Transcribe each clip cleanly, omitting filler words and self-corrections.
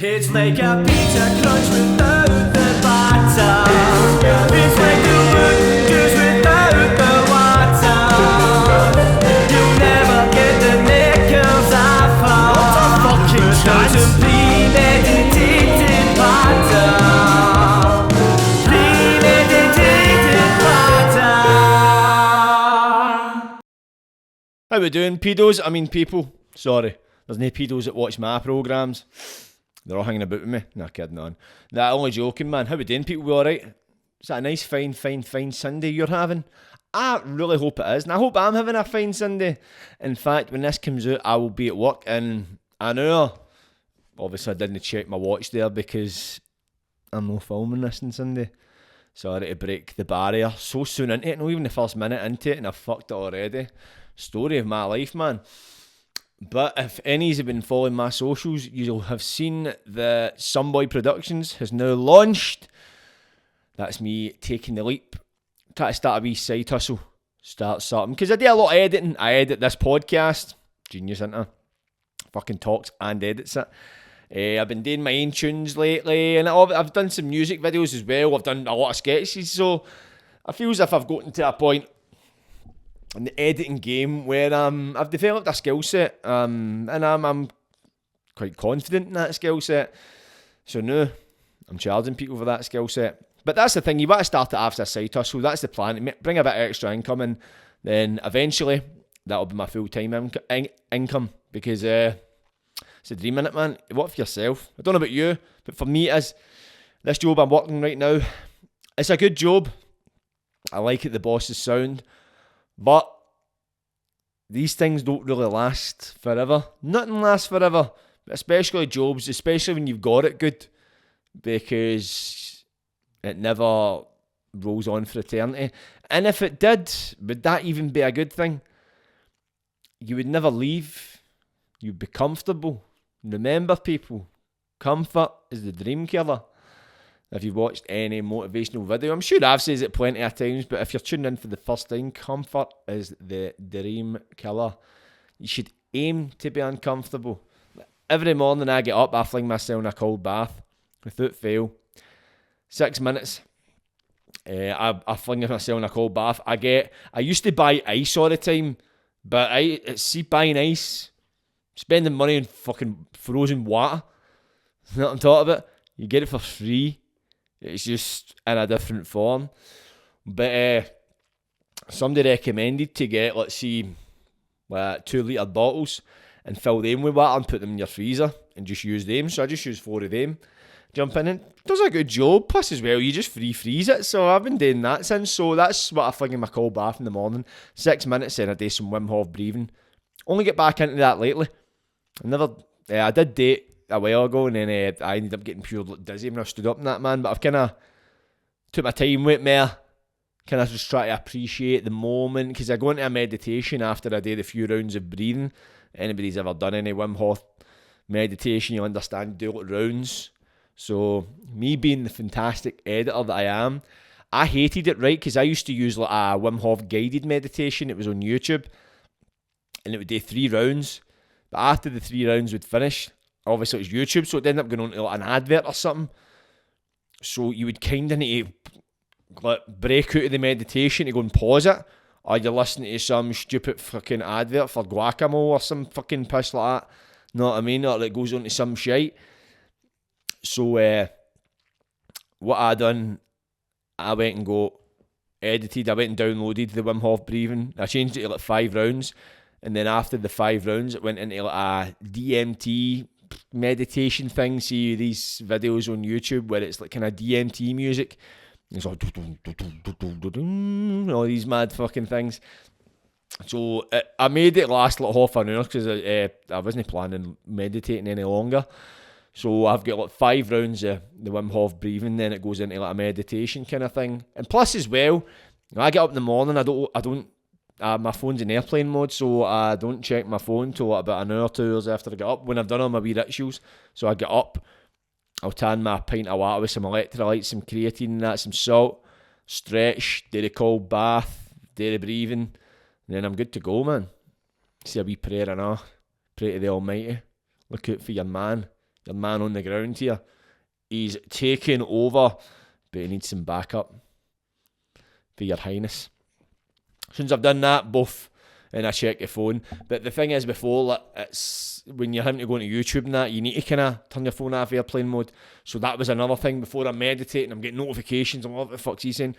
It's like a pizza crunch without the batter. It's like the wood juice without the water. You'll never get the knickers I found. What a fucking chance. Premeditated patter. Premeditated patter. How we doing, pedos? I mean people. Sorry, there's no pedos that watch my programmes. They're all hanging about with me. Nah, kidding on. Nah, only joking, man. How we doing, people? We alright? Is that a nice, fine Sunday you're having? I really hope it is. And I hope I'm having a fine Sunday. In fact, when this comes out, I will be at work in an hour. Obviously, I didn't check my watch there because I'm not filming this on Sunday. Sorry to break the barrier so soon into it. Not even the first minute into it, and I've fucked it already. Story of my life, man. But if any have been following my socials, you'll have seen that Someboy Productions has now launched. That's me taking the leap. Try to start a wee side hustle. Start something. Because I do a lot of editing. I edit this podcast. Genius, isn't I? Fucking talks and edits it. I've been doing my own tunes lately. And I've done some music videos as well. I've done a lot of sketches. So I feel as if I've gotten to a point in the editing game where I've developed a skill set, and I'm quite confident in that skill set. So now I'm charging people for that skill set. But that's the thing, you want to start it after a side hustle. That's the plan, bring a bit of extra income in. Then eventually that'll be my full-time income, because it's a dream, innit, man? Work for yourself. I don't know about you, but for me it is. This job I'm working right now, it's a good job. I like it, the boss is sound. But these things don't really last forever. Nothing lasts forever. But especially jobs, especially when you've got it good. Because it never rolls on for eternity. And if it did, would that even be a good thing? You would never leave. You'd be comfortable. Remember, people, comfort is the dream killer. If you've watched any motivational video, I'm sure I've said it plenty of times, but if you're tuning in for the first time, comfort is the dream killer. You should aim to be uncomfortable. Every morning I get up, I fling myself in a cold bath, without fail. 6 minutes, I fling myself in a cold bath. I used to buy ice all the time, but buying ice, spending money on fucking frozen water, you know what I'm talking about? You get it for free. It's just in a different form. But somebody recommended to get, let's see, 2 litre bottles and fill them with water and put them in your freezer and just use them. So I just use 4 of them. Jump in and does a good job. Plus as well, you just freeze it. So I've been doing that since. So that's what I fling in my cold bath in the morning. 6 minutes and I do some Wim Hof breathing. Only get back into that lately. I did date a while ago, and then I ended up getting pure dizzy when I stood up in that, man. But I've kind of took my time with me, kind of just try to appreciate the moment, because I go into a meditation after I did a few rounds of breathing. Anybody's ever done any Wim Hof meditation, you'll understand, do little rounds. So me being the fantastic editor that I am, I hated it, right? Because I used to use like a Wim Hof guided meditation. It was on YouTube, and it would do 3 rounds. But after the 3 rounds would finish, obviously it was YouTube, so it ended up going on to like an advert or something. So you would kind of need to like break out of the meditation to go and pause it, or you're listening to some stupid fucking advert for guacamole or some fucking piss like that. Know what I mean? Or it goes on to some shite. So what I done, I went and I went and downloaded the Wim Hof breathing. I changed it to like 5 rounds. And then after the 5 rounds, it went into like a DMT meditation thing. See these videos on YouTube where it's like kind of DMT music. It's like all these mad fucking things. So I made it last like half an hour because I wasn't planning on meditating any longer. So I've got like 5 rounds of the Wim Hof breathing, then it goes into like a meditation kind of thing. And plus as well, when I get up in the morning, I don't. My phone's in airplane mode, so I don't check my phone till about an hour, 2 hours after I get up, when I've done all my wee rituals. So I get up, I'll tan my pint of water with some electrolytes, some creatine and that, some salt, stretch, do the cold bath, do the breathing, and then I'm good to go, man. See a wee prayer and all. Pray to the Almighty. Look out for your man. your man on the ground here. He's taking over, but he needs some backup for your highness. Since I've done that, both, and I check your phone. But the thing is, before, like, it's when you're having to go into YouTube and that, you need to kind of turn your phone off airplane mode. So that was another thing. Before I'm meditating, I'm getting notifications. I'm like, what the fuck's he saying?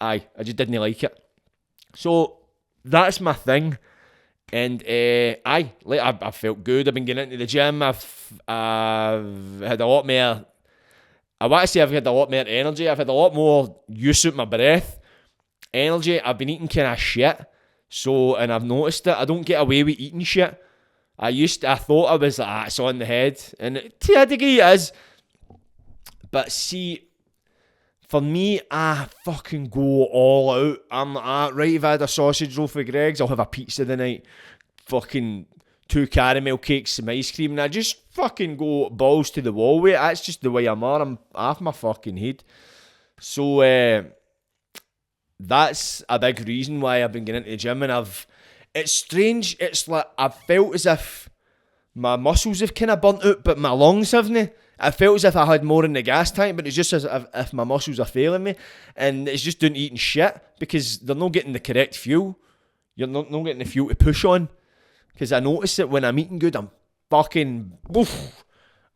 I just didn't like it. So that's my thing. And I felt good. I've been getting into the gym. I've had a lot more. I want to say I've had a lot more energy. I've had a lot more use of my breath. Energy. I've been eating kind of shit. So, and I've noticed it. I don't get away with eating shit. I thought I was like, it's on the head. And to a degree it is. But see, for me, I fucking go all out. I'm like, right, if I had a sausage roll for Greg's, I'll have a pizza the night. Fucking 2 caramel cakes, some ice cream. And I just fucking go balls to the wall with it. That's just the way I'm on. I'm off my fucking head. So, that's a big reason why I've been getting into the gym, and it's strange, it's like I've felt as if my muscles have kind of burnt out, but my lungs haven't. I felt as if I had more in the gas tank, but it's just as if my muscles are failing me, and it's just doing eating shit, because they're not getting the correct fuel. You're not getting the fuel to push on, because I notice that when I'm eating good, I'm fucking, oof,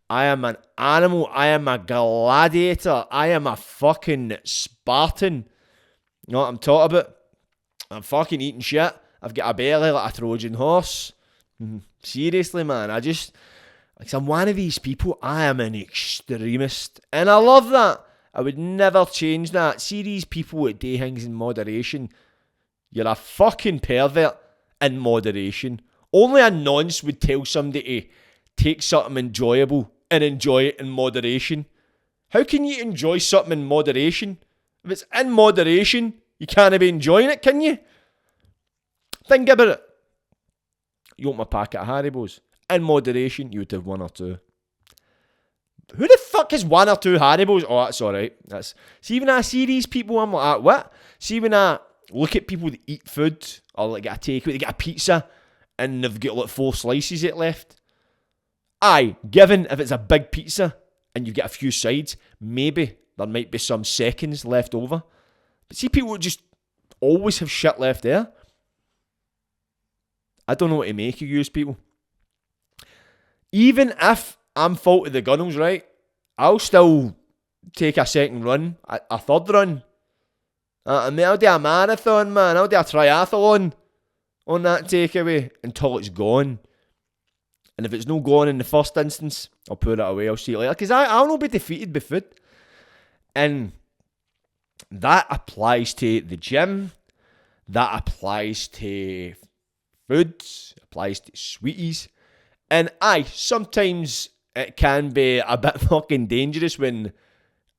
I am an animal, I am a gladiator, I am a fucking Spartan. You know what I'm talking about? I'm fucking eating shit. I've got a belly like a Trojan horse. Seriously, man. I'm one of these people. I am an extremist. And I love that. I would never change that. See these people that do things in moderation. You're a fucking pervert in moderation. Only a nonce would tell somebody to take something enjoyable and enjoy it in moderation. How can you enjoy something in moderation? If it's in moderation, you can't be enjoying it, can you? Think about it. You want my packet of Haribos? In moderation, you would have 1 or 2. Who the fuck has 1 or 2 Haribos? Oh, that's alright. See, when I see these people, I'm like, what? See, when I look at people that eat food, or like get a takeaway, they get a pizza, and they've got like 4 slices it left. Aye, given if it's a big pizza, and you get a few sides, maybe there might be some seconds left over. But see, people just always have shit left there. I don't know what to make of you people. Even if I'm fault of the gunnels, right, I'll still take a second run, a third run. I mean, I'll do a marathon, man. I'll do a triathlon on that takeaway until it's gone. And if it's not gone in the first instance, I'll put it away. I'll see it later. Because I'll not be defeated by food. And that applies to the gym. That applies to food. Applies to sweeties. And sometimes it can be a bit fucking dangerous when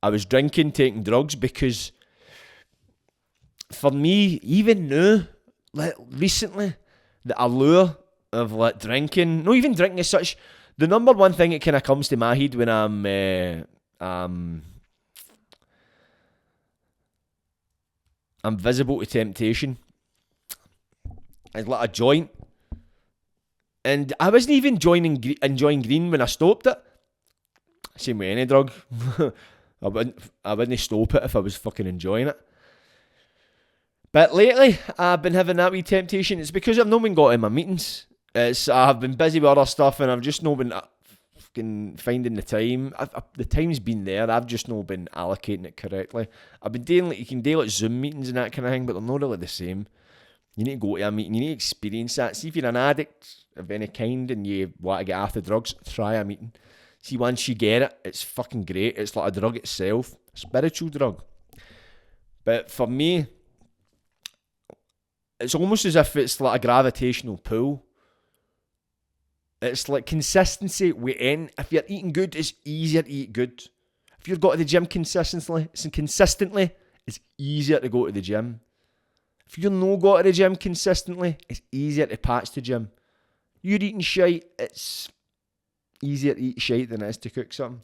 I was drinking, taking drugs, because for me, even now, like recently, the allure of like drinking, not even drinking as such, the number one thing that kind of comes to my head when I'm visible to temptation is like a joint. And I wasn't even enjoying green when I stopped it. Same with any drug. I wouldn't stop it if I was fucking enjoying it. But lately, I've been having that wee temptation. It's because I've not been got in my meetings. I've been busy with other stuff, and I've just not been fucking finding the time. The time's been there. I've just not been allocating it correctly. I've been doing you can do like Zoom meetings and that kind of thing, but they're not really the same. You need to go to a meeting. You need to experience that. See, if you're an addict of any kind and you want to get off the drugs, try a meeting. See, once you get it, it's fucking great. It's like a drug itself, a spiritual drug. But for me, it's almost as if it's like a gravitational pull. It's like consistency. If you're eating good, it's easier to eat good. If you've got to the gym consistently, it's easier to go to the gym. If you're not got to the gym consistently, it's easier to patch the gym. You're eating shite, it's easier to eat shite than it is to cook something.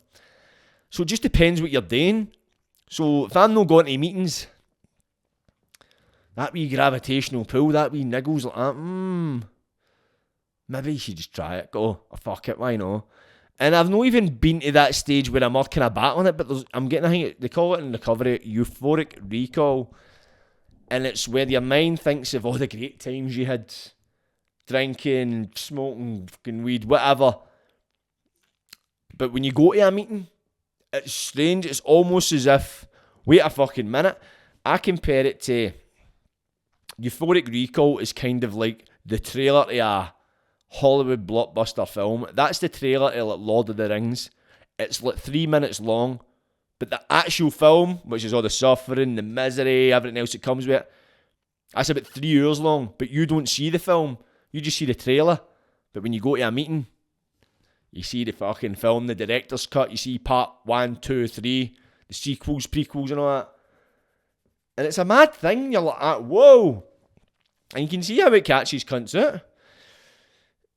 So it just depends what you're doing. So if I'm not going to meetings, that wee gravitational pull, that wee niggles like that, maybe you should just try it. Go, oh, fuck it, why not? And I've not even been to that stage where I'm more kind of battling it, but I'm getting, I think they call it in recovery, euphoric recall. And it's where your mind thinks of all the great times you had, drinking, smoking, fucking weed, whatever. But when you go to a meeting, it's strange. It's almost as if, wait a fucking minute. I compare it to, euphoric recall is kind of like the trailer to a Hollywood blockbuster film. That's the trailer to like Lord of the Rings. It's like 3 minutes long, but the actual film, which is all the suffering, the misery, everything else that comes with it, that's about 3 hours long. But you don't see the film, you just see the trailer. But when you go to a meeting, you see the fucking film, the director's cut, you see part 1, 2, 3, the sequels, prequels and all that. And it's a mad thing, you're like, whoa. And you can see how it catches cunts out.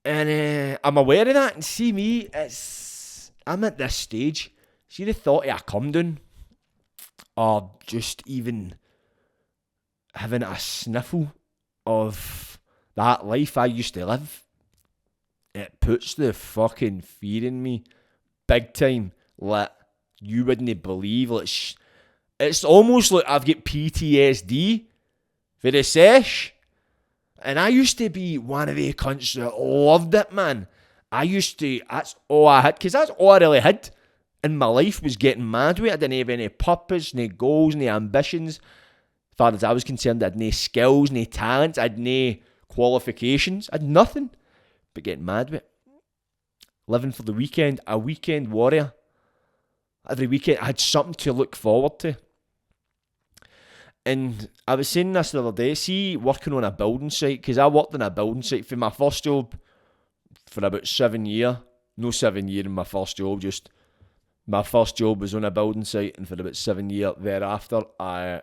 And I'm aware of that, and see me, I'm at this stage. See the thought of a come down, or just even having a sniffle of that life I used to live, it puts the fucking fear in me, big time, like you wouldn't believe. Like, it's almost like I've got PTSD for the sesh. And I used to be one of the cunts that loved it, man. That's all I had, because that's all I really had in my life was getting mad with it. I didn't have any purpose, no goals, no ambitions. As far as I was concerned, I had no skills, no talents, I had no qualifications, I had nothing but getting mad with it. Living for the weekend, a weekend warrior. Every weekend I had something to look forward to. And I was saying this the other day, see, working on a building site, because I worked on a building site for my first job for about 7 years. No 7 years in my first job, just my first job was on a building site, and for about 7 years thereafter, I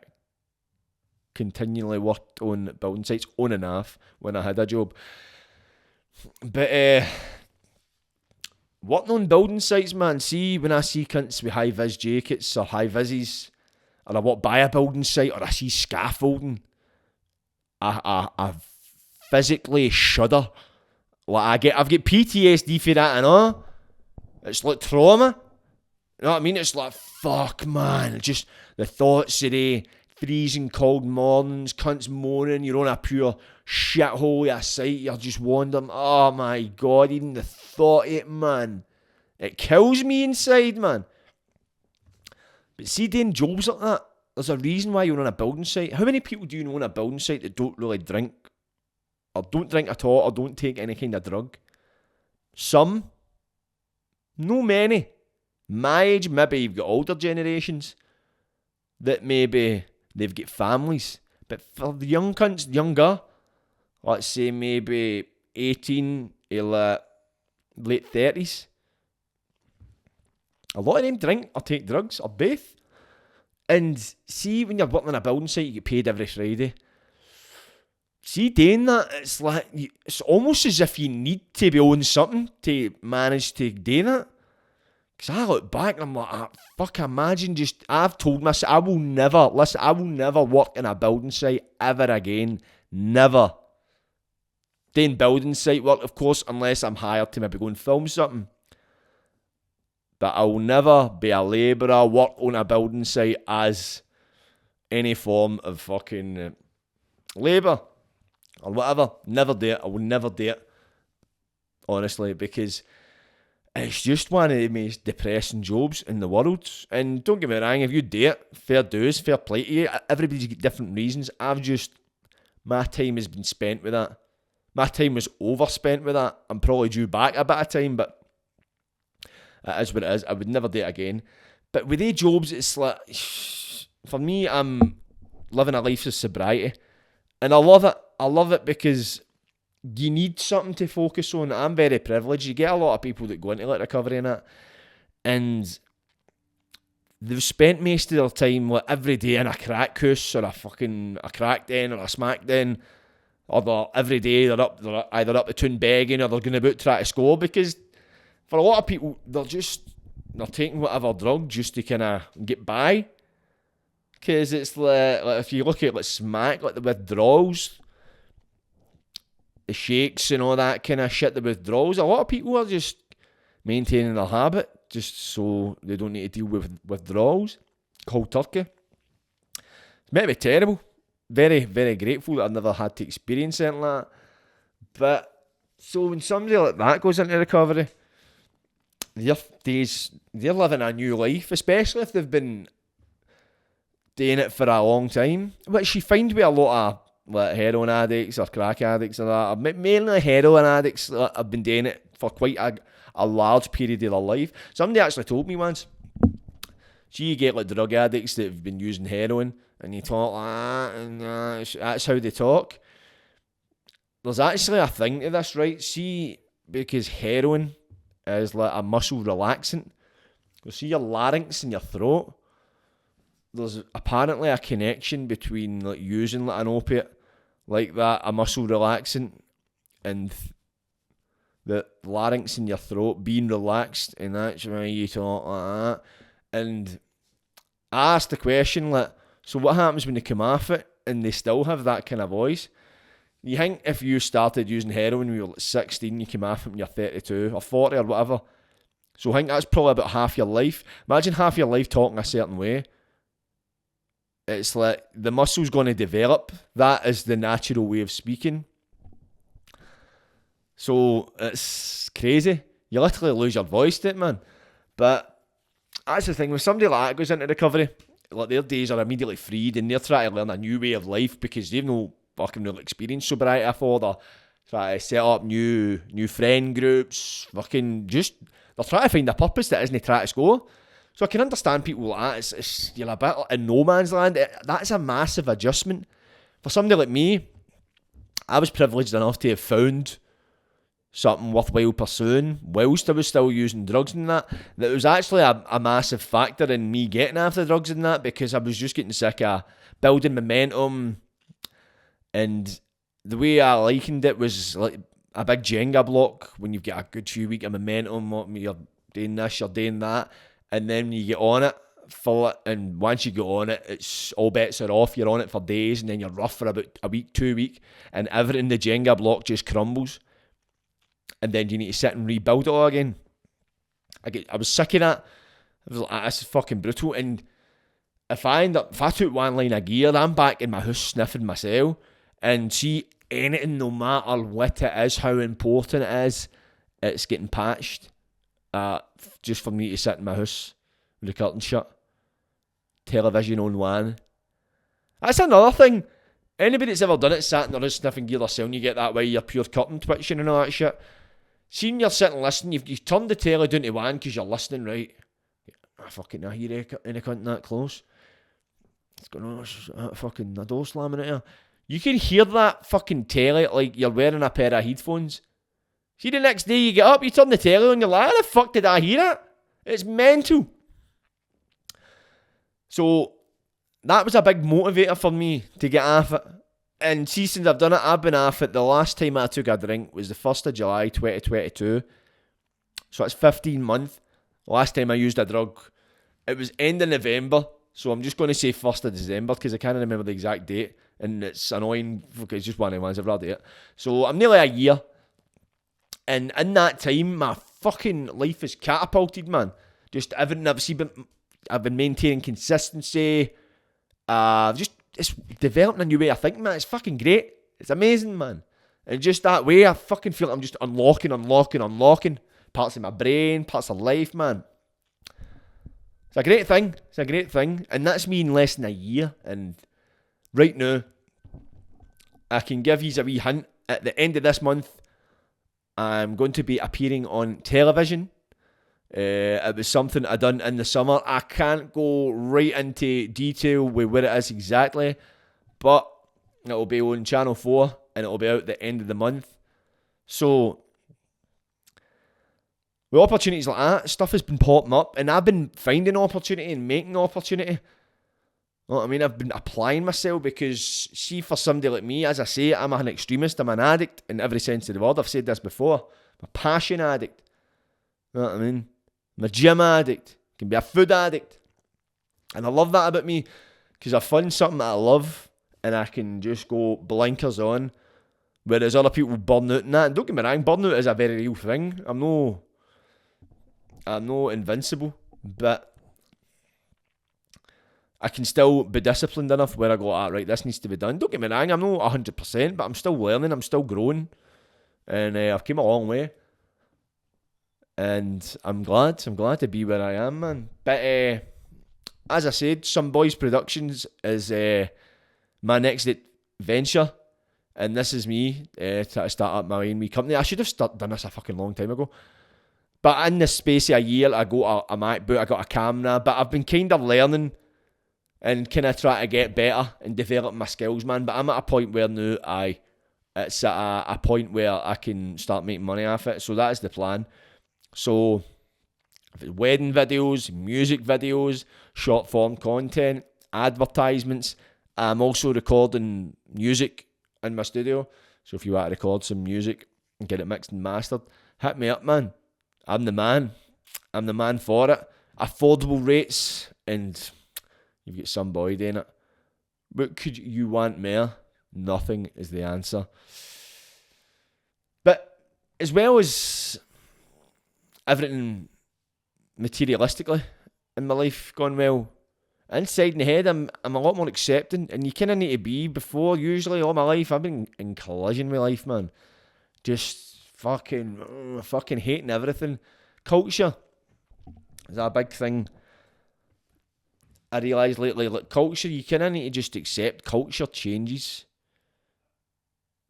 continually worked on building sites, on and off, when I had a job. But working on building sites, man, see, when I see cunts with high-vis jackets or high-vises, or I walk by a building site, or I see scaffolding, I physically shudder. Like I've got PTSD for that and all. It's like trauma. You know what I mean? It's like, fuck, man. Just the thoughts of the freezing cold mornings, cunts moaning, you're on a pure shithole of a site, you're just wandering. Oh my God, even the thought of it, man. It kills me inside, man. But see, doing jobs like that, there's a reason why you're on a building site. How many people do you know on a building site that don't really drink? Or don't drink at all, or don't take any kind of drug? Some. No many. My age, maybe you've got older generations that maybe they've got families. But for the young cunts, younger, let's say maybe 18 or late 30s, a lot of them drink or take drugs or both. And see, when you're working on a building site, you get paid every Friday. See, doing that, it's like, it's almost as if you need to be on something to manage to do that. Because I look back and I'm like, fuck, imagine I've told myself, I will never work in a building site ever again. Never. Doing building site work, of course, unless I'm hired to maybe go and film something. But I will never be a labourer, work on a building site as any form of fucking labour or whatever. Never do it. I will never do it. Honestly, because it's just one of the most depressing jobs in the world. And don't get me wrong, if you do it, fair dues, fair play to you. Everybody's got different reasons. My time has been spent with that. My time was overspent with that. I'm probably due back a bit of time, but it is what it is. I would never do it again. But with these jobs, it's like, for me, I'm living a life of sobriety. And I love it. I love it because you need something to focus on. I'm very privileged. You get a lot of people that go into like recovery and that, and they've spent most of their time like every day in a crack house or a crack den or a smack den, or every day they're either up the tune begging or they're going about trying to score, because for a lot of people they're taking whatever drug just to kind of get by. Because it's like if you look at like smack, like the withdrawals, the shakes and all that kind of shit, the withdrawals, a lot of people are just maintaining their habit, just so they don't need to deal with withdrawals. Cold turkey. It's meant to be terrible. Very, very grateful that I've never had to experience anything like that. But, so when somebody like that goes into recovery, they're living a new life, especially if they've been doing it for a long time, which you find with a lot of like heroin addicts or crack addicts or that, mainly heroin addicts that have been doing it for quite a large period of their life. Somebody actually told me once, so you get like drug addicts that have been using heroin and you talk like that, and that's how they talk. There's actually a thing to this, right? See, because heroin is like a muscle relaxant. You see your larynx and your throat, there's apparently a connection between like using like an opiate like that, a muscle relaxant, and the larynx in your throat being relaxed, and that's why you talk like that. And I asked the question, like, so what happens when they come off it and they still have that kind of voice? You think if you started using heroin when you were like 16, you came off it when you're 32 or 40 or whatever, so I think that's probably about half your life. Imagine half your life talking a certain way. It's like the muscle's going to develop. That is the natural way of speaking. So it's crazy. You literally lose your voice to it, man. But that's the thing. When somebody like that goes into recovery, like their days are immediately freed and they're trying to learn a new way of life because they've no fucking real experience sobriety before. They're trying to set up new friend groups. Fucking just, they're trying to find a purpose that isn't trying to score. So I can understand people like that. You're a bit in no man's land. That's a massive adjustment. For somebody like me, I was privileged enough to have found something worthwhile pursuing whilst I was still using drugs and that. That was actually a massive factor in me getting after drugs and that, because I was just getting sick of building momentum. And the way I likened it was like a big Jenga block. When you've got a good few weeks of momentum, you're doing this, you're doing that. And then you get on it, full it, and once you get on it, it's all bets are off. You're on it for days, and then you're rough for about a week, 2 weeks, and everything in the Jenga block just crumbles. And then you need to sit and rebuild it all again. I was sick of that. I was like, this is fucking brutal. And if I took one line of gear, I'm back in my house sniffing myself, and see anything, no matter what it is, how important it is, it's getting patched. Just for me to sit in my house with the curtains shut, television on one. That's another thing. Anybody that's ever done it, sat in their house sniffing gear themselves, you get that way, you're pure curtain twitching and all that shit. Seeing you're sitting listening, you've turned the telly down to one because you're listening, right? I fucking I hear any cunt that close. It's going on, fucking a door slamming at you. You can hear that fucking telly like you're wearing a pair of headphones. See, the next day you get up, you turn the telly on, you're like, how the fuck did I hear it? It's mental. So, that was a big motivator for me to get off it. And see, since I've done it, I've been off it. The last time I took a drink was the 1st of July 2022. So, it's 15 months. Last time I used a drug, it was end of November. So, I'm just going to say 1st of December because I can't remember the exact date. And it's annoying because it's just one of the ones I've read it. So, I'm nearly a year. And in that time, my fucking life is catapulted, man. Just everything I've been maintaining consistency. It's developing a new way of thinking, man. It's fucking great. It's amazing, man. And just that way, I fucking feel like I'm just unlocking parts of my brain, parts of life, man. It's a great thing. And that's me in less than a year. And right now, I can give you a wee hint. At the end of this month, I'm going to be appearing on television. It was something I done in the summer. I can't go right into detail with where it is exactly, but it'll be on Channel 4 and it'll be out at the end of the month. So, with opportunities like that, stuff has been popping up, and I've been finding opportunity and making opportunity. You know what I mean? I've been applying myself because, see, for somebody like me, as I say, I'm an extremist, I'm an addict in every sense of the word. I've said this before. I'm a passion addict. You know what I mean? I'm a gym addict. I can be a food addict. And I love that about me because I find something that I love and I can just go blinkers on, whereas other people burn out and that. And don't get me wrong, burnout is a very real thing. I'm no I'm not invincible, but I can still be disciplined enough where I go, right, this needs to be done. Don't get me wrong, I'm not 100%, but I'm still learning, I'm still growing, and I've come a long way. And I'm glad to be where I am, man. But as I said, Some Boys Productions is my next venture, and this is me trying to start up my own wee company. I should have done this a fucking long time ago. But in the space of a year, I got a MacBook, I got a camera, but I've been kind of learning and kind of trying to get better and develop my skills, man. But I'm at a point where now it's at a point where I can start making money off it. So that is the plan. So if it's wedding videos, music videos, short form content, advertisements, I'm also recording music in my studio. So if you want to record some music and get it mixed and mastered, hit me up, man. I'm the man. I'm the man for it. Affordable rates, and you've got Some Boy doing it. What could you want more? Nothing is the answer. But as well as everything materialistically in my life going well, inside in the head I'm a lot more accepting, and you kind of need to be. Before, usually all my life I've been in collision with life, man. Just fucking hating everything. Culture is a big thing. I realised lately, like, culture, you kind of need to just accept culture changes.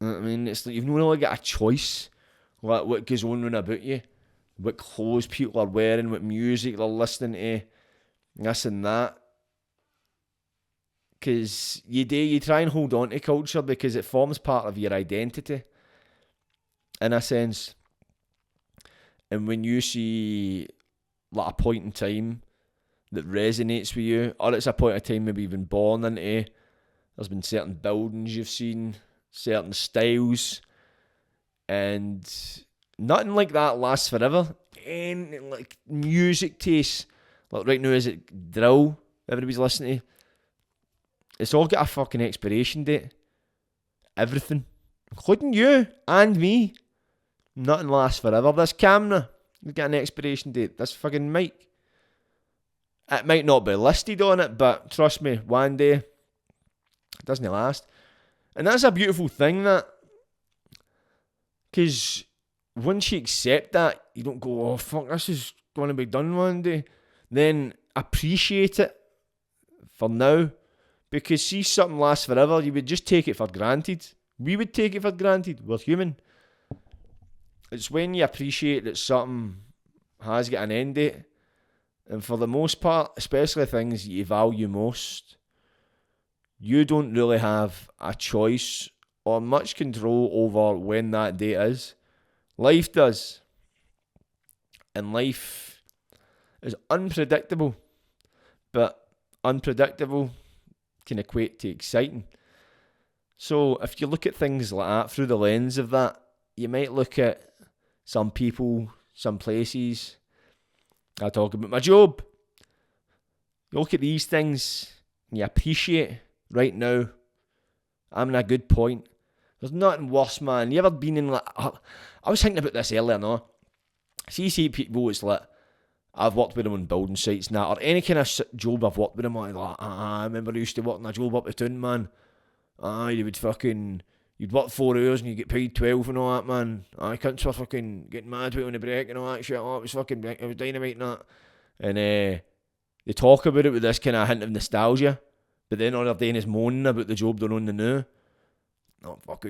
You know what I mean? It's like you've not really got a choice, like what goes on about you, what clothes people are wearing, what music they're listening to, this and that. Because you try and hold on to culture because it forms part of your identity, in a sense. And when you see like a point in time that resonates with you, or it's a point in time maybe you've been born into, there's been certain buildings you've seen, certain styles, and nothing like that lasts forever. And like music tastes, like right now, is it drill everybody's listening to? It's all got a fucking expiration date. Everything, including you and me. Nothing lasts forever. This camera, you got an expiration date. This fucking mic, it might not be listed on it, but trust me, one day it doesn't last. And that's a beautiful thing, that, because once you accept that, you don't go, oh fuck, this is going to be done one day. Then appreciate it for now, because see, something lasts forever, you would just take it for granted. We would take it for granted. We're human. It's when you appreciate that something has got an end date, and for the most part, especially things you value most, you don't really have a choice or much control over when that date is. Life does. And life is unpredictable. But unpredictable can equate to exciting. So if you look at things like that through the lens of that, you might look at some people, some places. I talk about my job. You look at these things and you appreciate right now, I'm in a good point. There's nothing worse, man. You ever been in like... I was thinking about this earlier, no? See people, it's like, I've worked with them on building sites now, or any kind of job I've worked with them on, like, I remember I used to work in a job up the town, man. You'd work 4 hours and you get paid 12 and all that, man. Cunts were fucking getting mad with it on the break and all that shit. Oh, it was dynamite and that. And they talk about it with this kind of hint of nostalgia, but then all they're doing is moaning about the job they're on the now. Fuck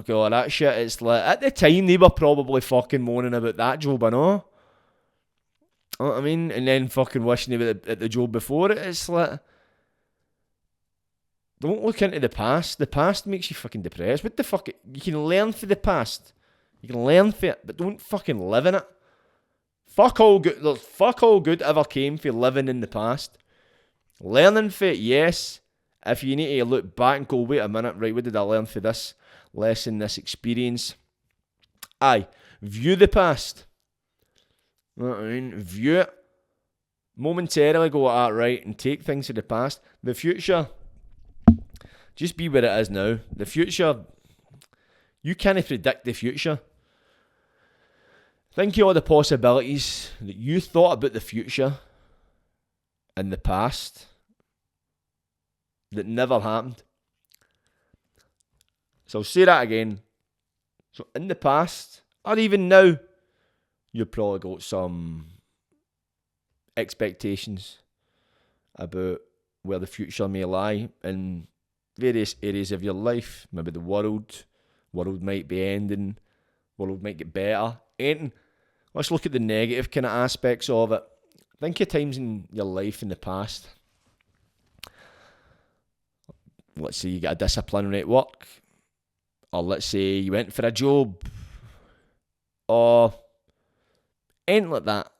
all that shit. It's like, at the time, they were probably fucking moaning about that job, I know. You know what I mean? And then fucking wishing they were at the job before it. It's like, don't look into the past. The past makes you fucking depressed. What the fuck? You can learn from the past. You can learn from it, but don't fucking live in it. Fuck all good ever came for living in the past. Learning from it, yes. If you need to look back and go, wait a minute, right, what did I learn for this lesson, this experience? Aye, view the past. You know what I mean? View it. Momentarily go at that, right, and take things to the past. The future, just be where it is now. The future, you can't predict the future. Think of all the possibilities that you thought about the future in the past that never happened. So I'll say that again. So in the past, or even now, you've probably got some expectations about where the future may lie in various areas of your life. Maybe the world might be ending, world might get better. Anything. Let's look at the negative kind of aspects of it. Think of times in your life in the past. Let's say you get a disciplinary at work, or let's say you went for a job, or anything like that,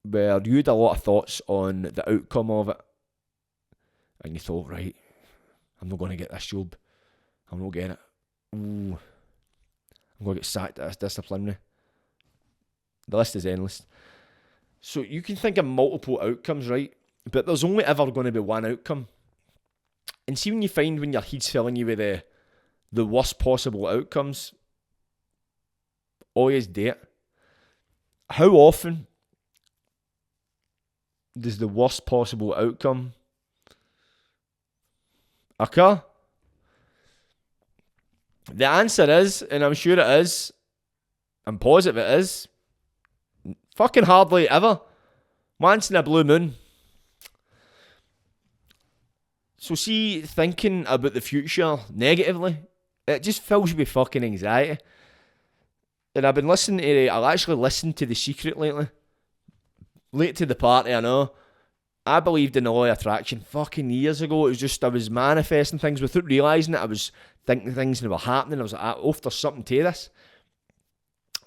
where you had a lot of thoughts on the outcome of it, and you thought, right, I'm not going to get this job, I'm not getting it, I'm going to get sacked at this disciplinary. The list is endless. So you can think of multiple outcomes, right? But there's only ever going to be one outcome. And see, when you find when your head's filling you with the worst possible outcomes, always do it. How often does the worst possible outcome occur? The answer is, and I'm sure it is, I'm positive it is, fucking hardly ever. Once in a blue moon. So see, thinking about the future negatively, it just fills you with fucking anxiety. And I've been listening to, I'll actually listen to The Secret lately. Late to the party, I know. I believed in the law of attraction fucking years ago. It was just, I was manifesting things without realising it. I was thinking things and they were happening. I was like, oh, there's something to this.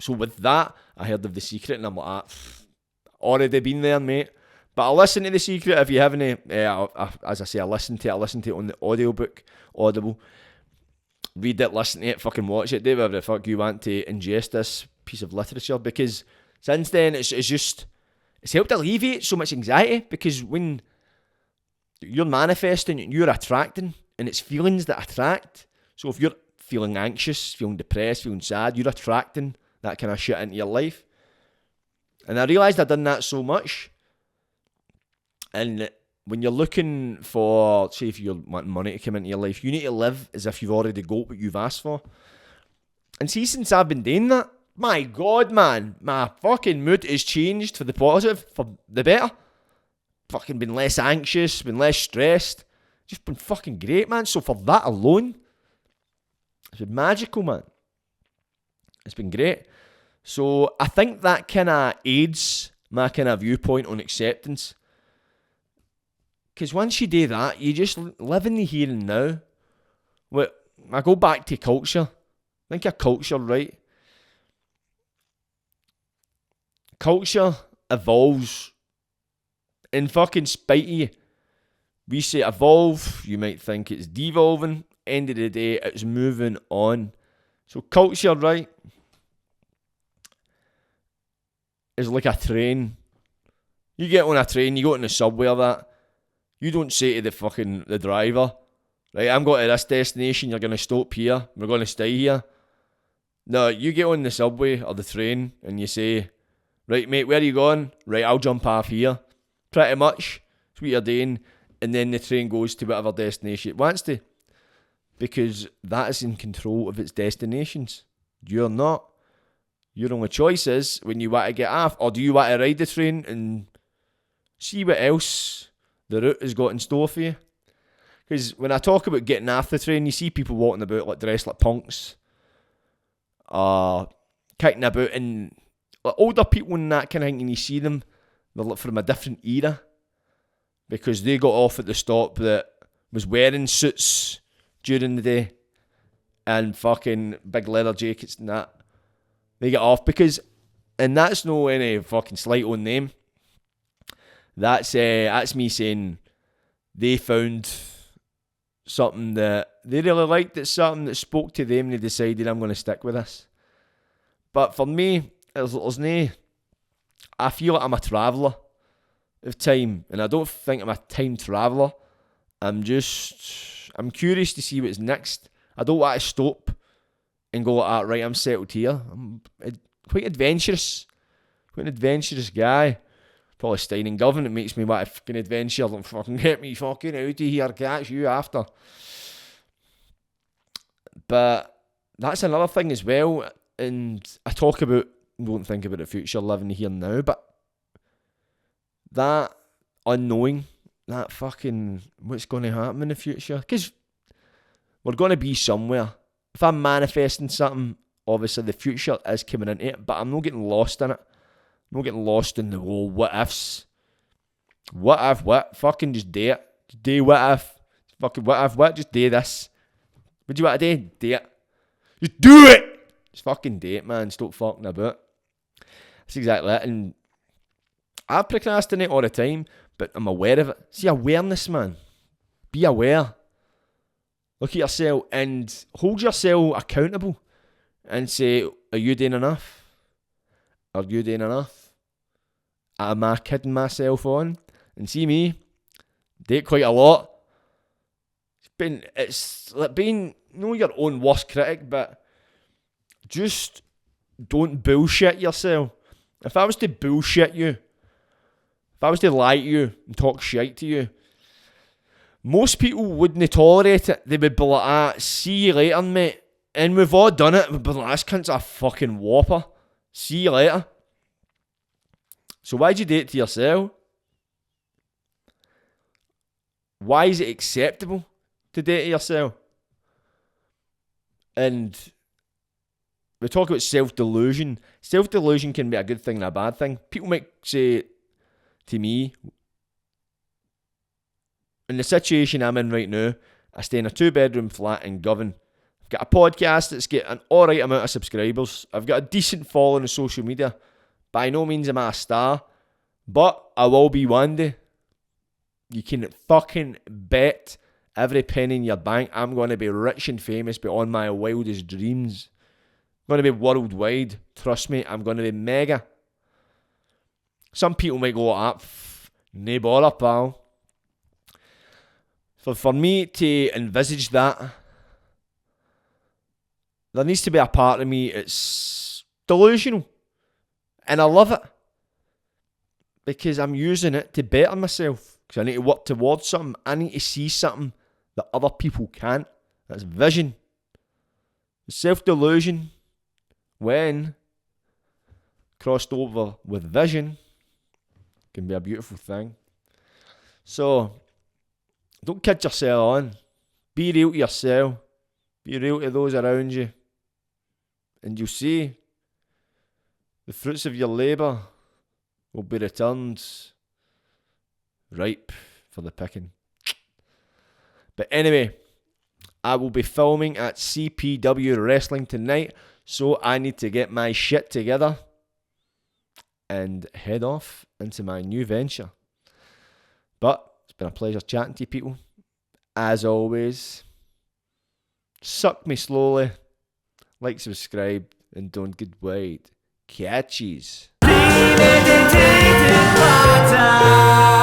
So with that, I heard of The Secret and I'm like, already been there, mate. But I'll listen to The Secret if you haven't. As I say, I listened to it on the audiobook, Audible. Read it, listen to it, fucking watch it. Do whatever the fuck you want to ingest this piece of literature, because since then it's helped alleviate so much anxiety, because when you're manifesting, you're attracting, and it's feelings that attract. So if you're feeling anxious, feeling depressed, feeling sad, you're attracting that kind of shit into your life. And I realised I'd done that so much. And when you're looking for, say if you're wanting money to come into your life, you need to live as if you've already got what you've asked for. And see, since I've been doing that, my God, man, my fucking mood has changed for the positive, for the better. Fucking been less anxious, been less stressed. Just been fucking great, man. So for that alone, it's been magical, man. It's been great. So I think that kind of aids my kind of viewpoint on acceptance. Because once you do that, you just live in the here and now. I go back to culture. Think of culture, right? Culture evolves in fucking spite of you. We say evolve, you might think it's devolving. End of the day, it's moving on. So culture, right, is like a train. You get on a train, you go on the subway or that. You don't say to the driver, right, I'm going to this destination, you're going to stop here, we're going to stay here. No, you get on the subway or the train and you say, right, mate, where are you going? Right, I'll jump off here. Pretty much. That's what you're doing. And then the train goes to whatever destination it wants to. Because that is in control of its destinations. You're not. Your only choice is when you want to get off. Or do you want to ride the train and see what else the route has got in store for you? Because when I talk about getting off the train, you see people walking about like dressed like punks. Kicking about, and like older people and that kind of thing, and you see them, they're like from a different era. Because they got off at the stop that was wearing suits during the day and fucking big leather jackets and that. They get off because, and that's no any fucking slight on them. That's me saying they found something that they really liked. It's something that spoke to them and they decided, I'm going to stick with this. But for me, there's no, I feel like I'm a traveller of time, and I don't think I'm a time traveller. I'm curious to see what's next. I don't want to stop and go like that, right, I'm settled here. quite adventurous. Quite an adventurous guy. Probably staying in Govan, it makes me want to fucking adventure and fucking get me fucking out of here, catch you after. But that's another thing as well, and I talk about, don't think about the future, living here now, but that unknowing, that fucking, what's going to happen in the future, because we're going to be somewhere. If I'm manifesting something, obviously the future is coming into it, but I'm not getting lost in it. I'm not getting lost in the whole what ifs. What if, what? Fucking just do it. Just do what if. Fucking what if, what? Just do this. What do you want to do? Do it. Just do it! Just fucking do it, man. Stop fucking about. That's exactly it. And I procrastinate all the time, but I'm aware of it. See, awareness, man. Be aware. Look at yourself and hold yourself accountable and say, are you doing enough? Are you doing enough? Am I kidding myself on? And see me, do it quite a lot. It's like being, your own worst critic, but just don't bullshit yourself. If I was to bullshit you, if I was to lie to you and talk shit to you, most people wouldn't tolerate it. They would be like, see you later, mate. And we've all done it. We'd be like, this cunt's a fucking whopper. See you later. So why'd you do it to yourself? Why is it acceptable to do it to yourself? And we talk about self-delusion. Self-delusion can be a good thing and a bad thing. People might say to me, in the situation I'm in right now, I stay in a 2-bedroom flat in Govan. I've got a podcast that's got an alright amount of subscribers. I've got a decent following on social media. By no means am I a star, but I will be one day. You can fucking bet every penny in your bank I'm going to be rich and famous beyond my wildest dreams. I'm going to be worldwide. Trust me, I'm going to be mega. Some people might go like that. No bother, pal. For me to envisage that, there needs to be a part of me it's delusional. And I love it. Because I'm using it to better myself. Because I need to work towards something. I need to see something that other people can't. That's vision. Self-delusion, when crossed over with vision, can be a beautiful thing. So, don't kid yourself on. Be real to yourself. Be real to those around you. And you'll see the fruits of your labour will be returned ripe for the picking. But anyway, I will be filming at CPW Wrestling tonight, so I need to get my shit together and head off into my new venture. But it's been a pleasure chatting to you people. As always, suck me slowly, like, subscribe, and don't get wait. Catchies. Premeditated patter.